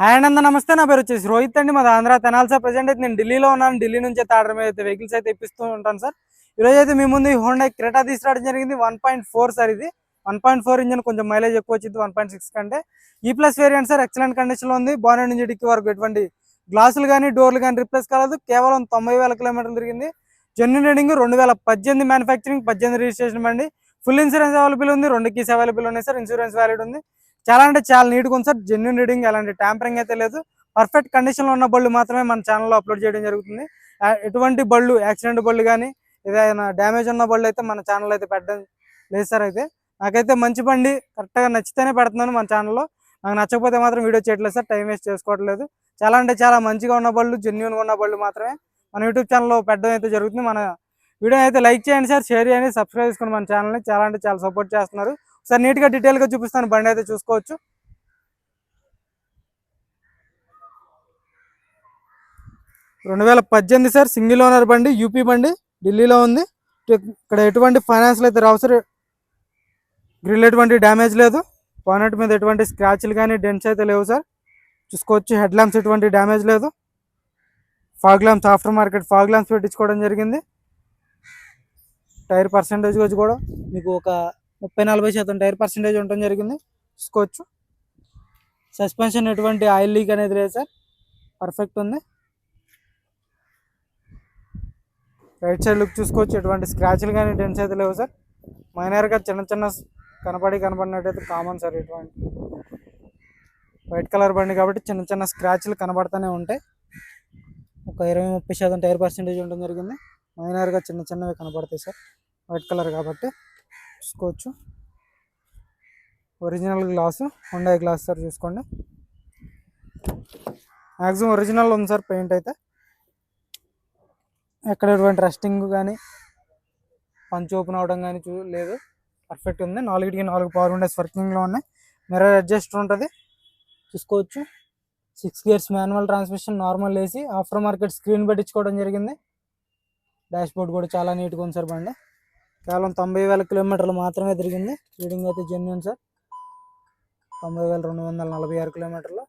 Hi అండి, నమస్తే. నా పేరు వచ్చేసి రోహిత్ అండి. మాది ఆంధ్ర తెనాలి సార్. ప్రజెంట్ అయితే నేను ఢిల్లీలో ఉన్నాను. ఢిల్లీ నుంచి అయితే ఆర్డర్ మీద అయితే వెహికల్స్ అయితే ఇప్పిస్తూ ఉంటాను సార్. ఈరోజు అయితే మీ ముందు హోండా క్రెటా తీసుకురావడం జరిగింది. 1.4 సార్. ఇది 1.4 ఇంజన్, కొంచెం మైలేజ్ ఎక్కువ వచ్చింది 1.6 కంటే. ఈ ప్లస్ వేరియంట్ సార్. ఎక్సలెంట్ కండిషన్లో ఉంది. బానెట్ నుంచి డిక్కి వరకు ఎటువంటి గ్లాసులు కానీ డోర్లు కానీ రిప్లేస్ కాలేదు. కేవలం 90,000 కిలోమీటర్లు తిరిగింది. జెన్యున్ రీడింగ్ 2018 మ్యానుఫ్యాక్చరింగ్, 18 రిజిస్ట్రేషన్ బండి. ఫుల్ ఇన్సూరెన్స్ అవైలబుల్ ఉంది. 2 కీస్ అవైలబుల్ ఉన్నాయి సార్. ఇన్సూరెన్స్ వ్యాలిడ్ ఉంది. చాలా అంటే చాలా నీట్గా ఉంది సార్. జెన్యున్ రీడింగ్, ఎలాంటి ట్యాంపరింగ్ అయితే లేదు. పర్ఫెక్ట్ కండిషన్లో ఉన్న బళ్ళు మాత్రమే మన ఛానల్లో అప్లోడ్ చేయడం జరుగుతుంది. ఎటువంటి బళ్ళు, యాక్సిడెంట్ బళ్ళు కానీ ఏదైనా డ్యామేజ్ ఉన్న బళ్ళు అయితే మన ఛానల్ అయితే పెట్టడం లేదు సార్. అయితే నాకైతే మంచి బండి కరెక్ట్గా నచ్చితేనే పెడుతున్నాను మన ఛానల్లో. నాకు నచ్చకపోతే మాత్రం వీడియో చేయట్లేదు సార్. టైం వేస్ట్ చేసుకోవట్లేదు. చాలా అంటే చాలా మంచిగా ఉన్న బళ్ళు, జెన్యున్గా ఉన్న బళ్ళు మాత్రమే మన యూట్యూబ్ ఛానల్లో పెట్టడం అయితే జరుగుతుంది. మన వీడియో అయితే లైక్ చేయండి సార్, షేర్ చేయండి, సబ్స్క్రైబ్ చేసుకోండి మన ఛానల్ని. చాలా అంటే చాలా సపోర్ట్ చేస్తున్నారు సార్. నీట్గా డీటెయిల్గా చూపిస్తాను. బండి అయితే చూసుకోవచ్చు. 2018 సార్. సింగిల్ ఓనర్ బండి, యూపీ బండి, ఢిల్లీలో ఉంది. ఇక్కడ ఎటువంటి ఫైనాన్స్లు అయితే రావు సార్. గ్రిల్ ఎటువంటి డ్యామేజ్ లేదు. బానెట్ మీద ఎటువంటి స్క్రాచ్లు కానీ డెంట్స్ అయితే లేవు సార్. చూసుకోవచ్చు. హెడ్ ల్యాంప్స్ ఎటువంటి డ్యామేజ్ లేదు. Fog lamps aftermarket fog lamps పెట్టించుకోవడం జరిగింది. టైర్ పర్సెంటేజ్ వచ్చి కూడా మీకు ఒక 30-40% టైర్ పర్సెంటేజ్ ఉండడం జరిగింది. చూసుకోవచ్చు. సస్పెన్షన్ ఎటువంటి ఆయిల్ లీక్ అనేది లేదు సార్. పర్ఫెక్ట్ ఉంది. రైట్ సైడ్ లుక్ చూసుకోవచ్చు. ఎటువంటి స్క్రాచ్లు కానీ డెంట్స్ అయితే లేవు సార్. మైనర్గా చిన్న చిన్న కనపడినట్టయితే కామన్ సార్. ఇటువంటి వైట్ కలర్ బండి కాబట్టి చిన్న చిన్న స్క్రాచ్లు కనబడుతూనే ఉంటాయి. ఒక 20-30% టైర్ పర్సెంటేజ్ ఉండడం జరిగింది. మైనర్గా చిన్న చిన్నవి కనబడతాయి సార్, వైట్ కలర్ కాబట్టి. చూసుకోవచ్చు. Original glass, Hyundai glass sir. చూసుకోండి. మ్యాక్సిమం ఒరిజినల్ ఉంది సార్. పెయింట్ అయితే ఎక్కడ ఎటువంటి రస్టింగ్ కానీ పంచ్ ఓపెన్ అవడం కానీ లేదు. పర్ఫెక్ట్ ఉంది. 4 పవర్ విండోస్ వర్కింగ్లో ఉన్నాయి. మిర్రర్ అడ్జస్టర్ ఉంటుంది. చూసుకోవచ్చు. 6 gears manual transmission, normal AC, aftermarket screen పెట్టించుకోవడం జరిగింది. డాష్ బోర్డ్ కూడా చాలా నీట్గా ఉంది సార్. బండి కేవలం 90,000 కిలోమీటర్లు మాత్రమే తిరిగింది. రీడింగ్ అయితే జెన్యూన్ సార్. 90,246 కిలోమీటర్లు.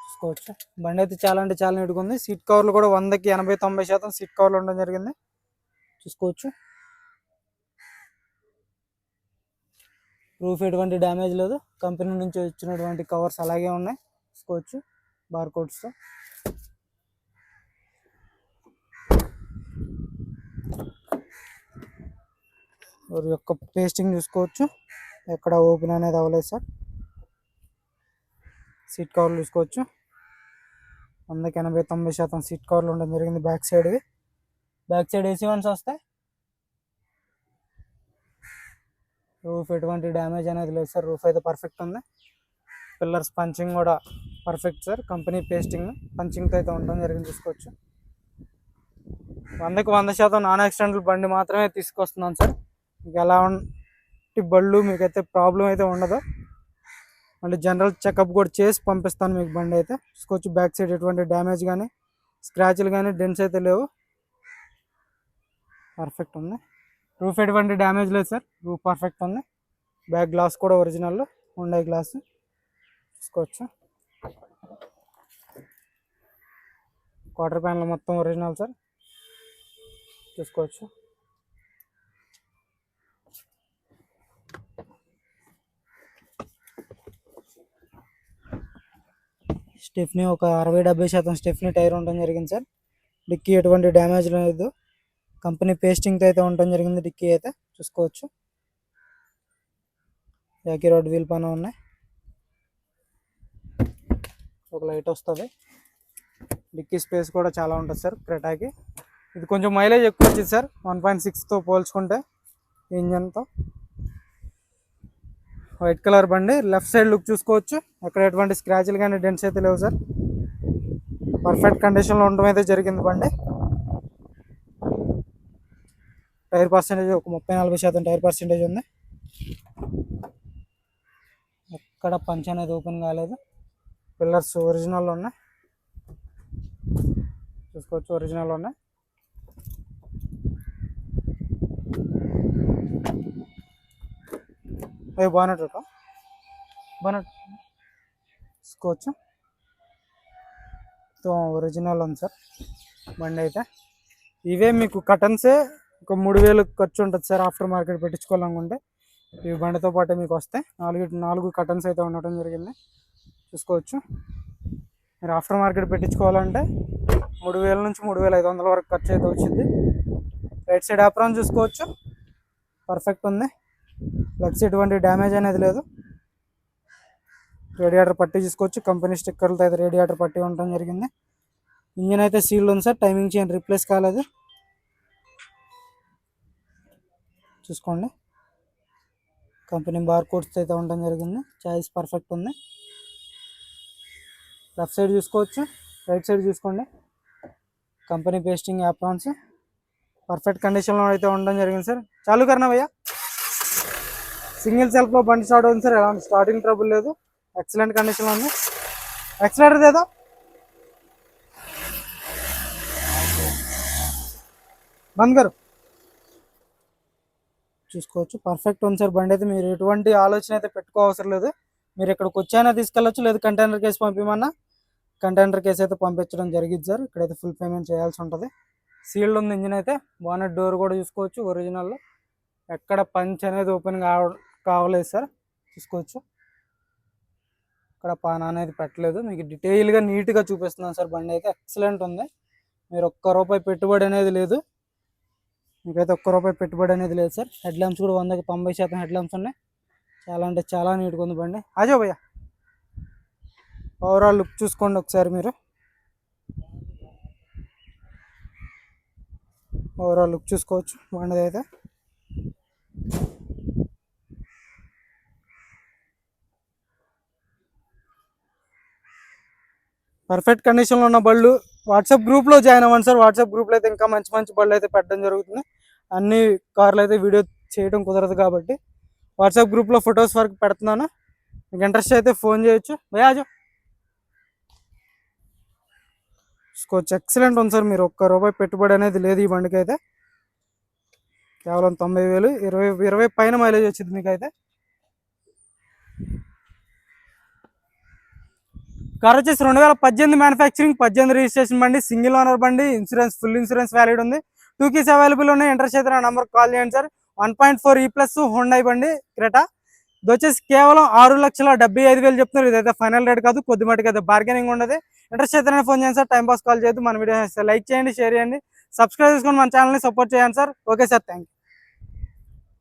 చూసుకోవచ్చు. బండి అయితే చాలా అంటే చాలా నీట్గా ఉంది. సీట్ కవర్లు కూడా 100కి 80-90% సీట్ కవర్లు ఉండడం జరిగింది. చూసుకోవచ్చు. రూఫ్ ఎటువంటి డ్యామేజ్ లేదు. కంపెనీ నుంచి వచ్చినటువంటి కవర్స్ అలాగే ఉన్నాయి. చూసుకోవచ్చు. బార్ కోడ్స్తో. యొక్క పేస్టింగ్ చూసుకోవచ్చు. ఎక్కడ ఓపెన్ అనేది అవ్వలేదు సార్. సీట్ కవర్లు చూసుకోవచ్చు. 100కి 80-90% సీట్ కవర్లు ఉండడం జరిగింది. బ్యాక్ సైడ్ ఏసీ వన్స్ వస్తాయి. రూఫ్ ఎటువంటి డ్యామేజ్ అనేది లేదు సార్. రూఫ్ అయితే పర్ఫెక్ట్ ఉంది. పిల్లర్స్ పంచింగ్ కూడా పర్ఫెక్ట్ సార్. కంపెనీ పేస్టింగ్ పంచింగ్తో అయితే ఉండడం జరిగింది. చూసుకోవచ్చు. 100కి 100% నాన్ యాక్సిడెంటల్ బండి మాత్రమే తీసుకొస్తున్నాను సార్. మీకు ఎలాంటి బళ్ళు మీకైతే ప్రాబ్లం అయితే ఉండదు. మళ్ళీ జనరల్ చెకప్ కూడా చేసి పంపిస్తాను మీకు బండి అయితే. చూసుకోవచ్చు. బ్యాక్ సైడ్ ఎటువంటి డ్యామేజ్ కానీ స్క్రాచ్లు కానీ డెంట్స్ అయితే లేవు. పర్ఫెక్ట్ ఉంది. రూఫ్ ఎటువంటి డ్యామేజ్ లేదు సార్. రూఫ్ పర్ఫెక్ట్ ఉంది. బ్యాక్ గ్లాస్ కూడా ఒరిజినల్ హుండాయ్ గ్లాస్. చూసుకోవచ్చు. క్వార్టర్ ప్యానల్ మొత్తం ఒరిజినల్ సార్. చూసుకోవచ్చు. స్టెఫ్నీ ఒక 60-70% స్టెఫ్నీ టైర్ ఉండడం జరిగింది సార్. డిక్కీ ఎటువంటి డ్యామేజ్ లేదు. కంపెనీ పేస్టింగ్తో అయితే ఉండడం జరిగింది. డిక్కీ అయితే చూసుకోవచ్చు. జాకీ రోడ్ వీల్ పైన ఉన్నాయి. ఒక లైట్ వస్తుంది. డిక్కీ స్పేస్ కూడా చాలా ఉంటుంది సార్ క్రెటాకి. ఇది కొంచెం మైలేజ్ ఎక్కువ వచ్చింది సార్ 1.6తో పోల్చుకుంటే ఇంజన్తో. వైట్ కలర్ బండి. లెఫ్ట్ సైడ్ లుక్ చూసుకోవచ్చు. అక్కడ ఎటువంటి స్క్రాచ్లు కానీ డెంట్స్ అయితే లేవు సార్. పర్ఫెక్ట్ కండిషన్లో ఉండడం అయితే జరిగింది బండి. టైర్ పర్సెంటేజ్ ఒక 30-40% టైర్ పర్సెంటేజ్ ఉంది. ఎక్కడ పంచ్ అనేది ఓపెన్ కాలేదు. పిల్లర్స్ ఒరిజినల్లో ఉన్నాయి. చూసుకోవచ్చు. ఒరిజినల్ ఉన్నాయి. బానెట్ చూసుకోవచ్చు. మొత్తం ఒరిజినల్ ఉంది సార్ బండి అయితే. ఇవే మీకు కటన్సే ఒక 3000 ఖర్చు ఉంటుంది సార్ ఆఫ్టర్ మార్కెట్ పెట్టించుకోవాలనుకుంటే. ఈ బండితో పాటు మీకు వస్తాయి 4 కటన్స్ అయితే ఉండటం జరిగింది, చూసుకోవచ్చు. మీరు ఆఫ్టర్ మార్కెట్ పెట్టించుకోవాలంటే 3000 నుంచి 3500 వరకు ఖర్చు అయితే వచ్చింది. రైట్ సైడ్ ఆప్రాన్ చూసుకోవచ్చు, పర్ఫెక్ట్ ఉంది. లెగ్స్ ఎటువంటి డ్యామేజ్ అనేది లేదు. రేడియేటర్ పట్టి చూసుకోవచ్చు, కంపెనీ స్టిక్కర్లతో అయితే రేడియేటర్ పట్టి ఉండటం జరిగింది. ఇంజిన్ అయితే సీల్డ్ ఉంది సార్, టైమింగ్ చైన్ రీప్లేస్ కాలేదు, చూసుకోండి. కంపెనీ బార్ కోడ్స్ అయితే ఉండటం జరిగింది. చాయిస్ పర్ఫెక్ట్ ఉంది. లెఫ్ట్ సైడ్ చూసుకోవచ్చు, రైట్ సైడ్ చూసుకోండి. కంపెనీ పేస్టింగ్ యాప్రాన్స్ పర్ఫెక్ట్ కండిషన్లో అయితే ఉండడం జరిగింది సార్. చాలు కర్నా భయ్యా. సింగిల్ సెల్ఫ్లో బండి స్టార్ట్ అవుతుంది సార్, ఎలాంటి స్టార్టింగ్ ట్రబుల్ లేదు, ఎక్సలెంట్ కండిషన్లో ఉంది. ఎక్సలెటర్ ఏదో బంద్ గారు చూసుకోవచ్చు, పర్ఫెక్ట్ ఉంది సార్ బండి అయితే. మీరు ఎటువంటి ఆలోచన అయితే పెట్టుకోవసరం లేదు. మీరు ఇక్కడికి వచ్చైనా తీసుకెళ్ళచ్చు, లేదు కంటైనర్ కేసు పంపిమన్నా కంటైనర్ కేసు అయితే పంపించడం జరిగింది సార్. ఇక్కడైతే ఫుల్ పేమెంట్ చేయాల్సి ఉంటుంది. సీల్డ్ ఉంది ఇంజిన్ అయితే. బానెట్ డోర్ కూడా చూసుకోవచ్చు ఒరిజినల్, ఎక్కడ పంచ్ అనేది ఓపెన్ కావలేదు సార్, చూసుకోవచ్చు. ఇక్కడ పాన అనేది పెట్టలేదు. మీకు డీటెయిల్గా నీట్గా చూపిస్తున్నాను సార్. బండి అయితే ఎక్సలెంట్ ఉంది. మీరు ₹1 పెట్టుబడి అనేది లేదు, మీకైతే ₹1 పెట్టుబడి అనేది లేదు సార్. హెడ్ ల్యాంప్స్ కూడా 100కి 90% హెడ్ ల్యాంప్స్ ఉన్నాయి. చాలా అంటే చాలా నీట్గా ఉంది బండి. ఆజో భయ్యా. ఓవరాల్ లుక్ చూసుకోండి ఒకసారి మీరు. ఓవరాల్ లుక్ చూసుకోవచ్చు బండి అయితే. పర్ఫెక్ట్ కండిషన్లో ఉన్న బళ్ళు వాట్సాప్ గ్రూప్లో జాయిన్ అవ్వండి సార్. వాట్సాప్ గ్రూప్లో అయితే ఇంకా మంచి మంచి బళ్ళు అయితే పెట్టడం జరుగుతుంది. అన్ని కార్లు అయితే వీడియో చేయడం కుదరదు కాబట్టి వాట్సాప్ గ్రూప్లో ఫొటోస్ వరకు పెడుతున్నాను. మీకు ఇంట్రెస్ట్ అయితే ఫోన్ చేయొచ్చు. భయాజో చూసుకోవచ్చు, ఎక్సలెంట్ ఉంది సార్. మీరు ₹1 పెట్టుబడి అనేది లేదు ఈ బండికి అయితే. కేవలం 90,000, 20 పైన మైలేజ్ వచ్చింది మీకైతే. కార్ వచ్చేసి 2018 మ్యానుఫ్యాక్చరింగ్, 18 రిజిస్ట్రేషన్ బండి, సింగిల్ ఓనర్ బండి, ఇన్సూరెన్స్ ఫుల్ ఇన్సూరెన్స్ వ్యాలిడ్ ఉంది. 2 keys అవైలబుల్ ఉన్నాయి. ఇంట్రెస్ట్ అయితే నా నెంబర్ కాల్ చేయండి సార్. 1.4 E+ హోండాయ్ బండి క్రెటా. ఇది వచ్చేసి కేవలం 6,75,000 చెప్తున్నారు. ఇదైతే ఫైనల్ రేట్ కాదు, కొద్ది మటుకు అయితే బార్గెనింగ్ ఉండదు. ఇంట్రెస్ట్ అయితే ఫోన్ చేయండి సార్. టైం పాస్ కాల్ చేయొద్దు. మన వీడియో లైక్ చేయండి, షేర్ చేయండి, సబ్స్క్రైబ్ చేసుకొని మన ఛానల్ని సపోర్ట్ చేయండి sir. Okay sir, thank you.